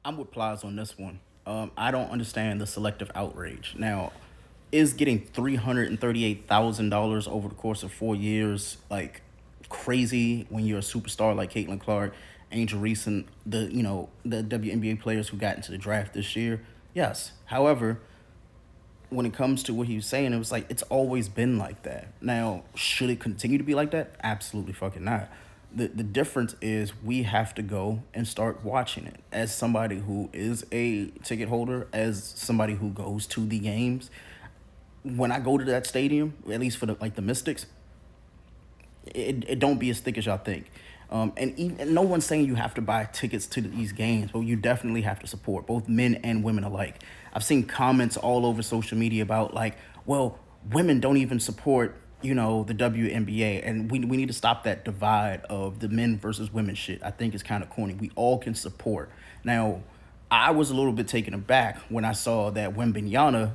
I'm with Plies on this one. I don't understand the selective outrage. Now, is getting $338,000 over the course of 4 years like crazy when you're a superstar like Caitlin Clark, Angel Reese, and the WNBA players who got into the draft this year? Yes. However, when it comes to what he was saying, it was like it's always been like that. Now, should it continue to be like that? Absolutely fucking not. The difference is we have to go and start watching it. As somebody who is a ticket holder, as somebody who goes to the games, when I go to that stadium, at least for the Mystics, it don't be as thick as y'all think. And no one's saying you have to buy tickets to these games, but you definitely have to support both men and women alike. I've seen comments all over social media about like, well, women don't even support the WNBA, and we need to stop that divide of the men versus women shit. I think it's kind of corny. We all can support. Now, I was a little bit taken aback when I saw that Wembenyana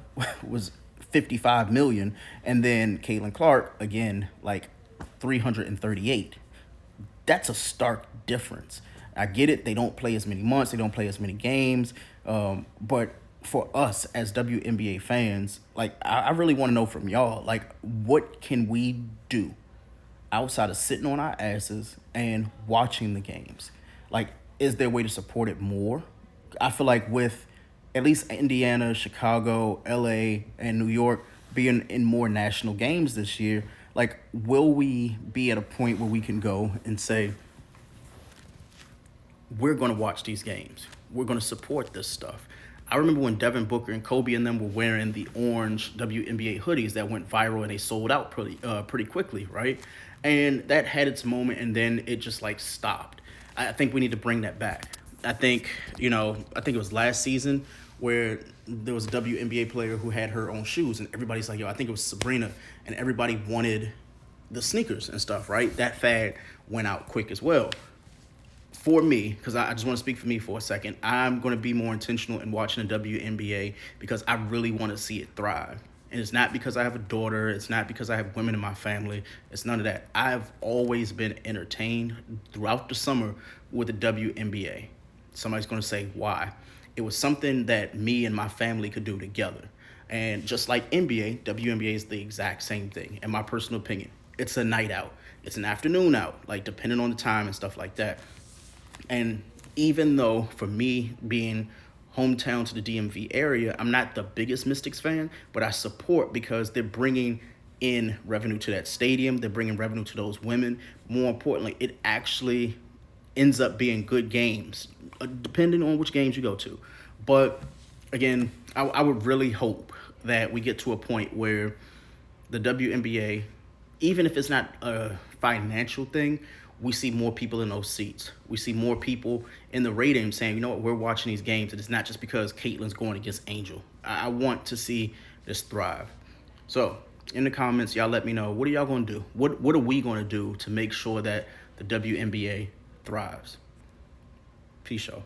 was 55 million, and then Caitlin Clark again like 338. That's a stark difference. I get it. They don't play as many months. They don't play as many games. But for us as WNBA fans, like I really want to know from y'all, like what can we do outside of sitting on our asses and watching the games? Like, is there a way to support it more? I feel like with at least Indiana, Chicago, LA, and New York being in more national games this year, like, will we be at a point where we can go and say, we're going to watch these games. We're going to support this stuff. I remember when Devin Booker and Kobe and them were wearing the orange WNBA hoodies that went viral and they sold out pretty quickly, right? And that had its moment, and then it just like stopped. I think we need to bring that back. I think it was last season where there was a WNBA player who had her own shoes, and everybody's like, yo, I think it was Sabrina, and everybody wanted the sneakers and stuff, right? That fad went out quick as well. For me, because I just want to speak for me for a second, I'm going to be more intentional in watching the WNBA because I really want to see it thrive. And it's not because I have a daughter. It's not because I have women in my family. It's none of that. I've always been entertained throughout the summer with the WNBA. Somebody's going to say, why? It was something that me and my family could do together. And just like NBA, WNBA is the exact same thing, in my personal opinion. It's a night out. It's an afternoon out, like depending on the time and stuff like that. And even though for me being hometown to the DMV area, I'm not the biggest Mystics fan, but I support because they're bringing in revenue to that stadium. They're bringing revenue to those women. More importantly, it actually ends up being good games, depending on which games you go to. But again, I would really hope that we get to a point where the WNBA, even if it's not a financial thing, we see more people in those seats. We see more people in the ratings saying, you know what, we're watching these games, and it's not just because Caitlin's going against Angel. I want to see this thrive. So in the comments, y'all let me know, what are y'all going to do? What are we going to do to make sure that the WNBA thrives? Peace, y'all.